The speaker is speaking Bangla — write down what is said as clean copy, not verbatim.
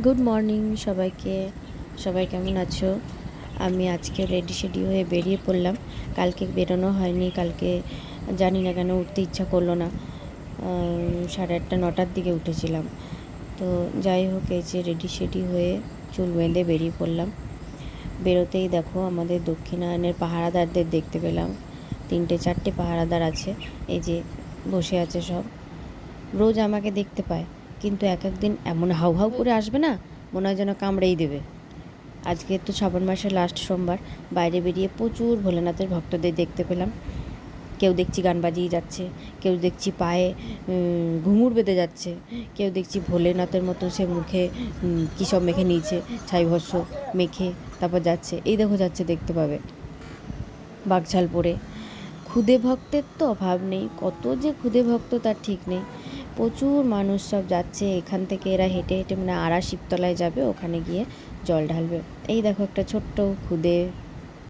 গুড মর্নিং সবাইকে। সবাই কেমন আছো? আমি আজকে রেডি হয়ে বেরিয়ে পড়লাম। কালকে বেরোনো হয়নি, কালকে জানি না কেন উঠতে ইচ্ছা করলো না। 8:30 9টার দিকে উঠেছিলাম। তো যাই হোক, এই যে রেডি হয়ে চুল বেঁধে বেরিয়ে পড়লাম। বেরোতেই দেখো আমাদের দক্ষিণায়নের পাহারাদারদের দেখতে পেলাম। 3টে 4টে পাহারাদার আছে, এই যে বসে আছে সব। রোজ আমাকে দেখতে পায়, কিন্তু এক একদিন এমন হাউ হাউ করে আসবে না, মনে হয় যেন কামড়েই দেবে। আজকে তো শ্রাবণ মাসের লাস্ট সোমবার, বাইরে বেরিয়ে প্রচুর ভোলেনাথের ভক্তদের দেখতে পেলাম। কেউ দেখছি গান বাজিয়ে যাচ্ছে, কেউ দেখছি পায়ে ঘুঙুর বেঁধে যাচ্ছে, কেউ দেখছি ভোলেনাথের মতো সে মুখে কী সব মেখে নিয়েছে, ছাই ভস্য মেখে তারপর যাচ্ছে। এই দেখো যাচ্ছে, দেখতে পাবে, বাগঝাল পরে। খুদে ভক্তের তো অভাব নেই, কত যে খুদে ভক্ত তার ঠিক নেই। প্রচুর মানুষ সব যাচ্ছে, এখান থেকে এরা হেঁটে হেঁটে মানে আড়া শিবতলায় যাবে, ওখানে গিয়ে জল ঢালবে। এই দেখো একটা ছোট্ট খুদে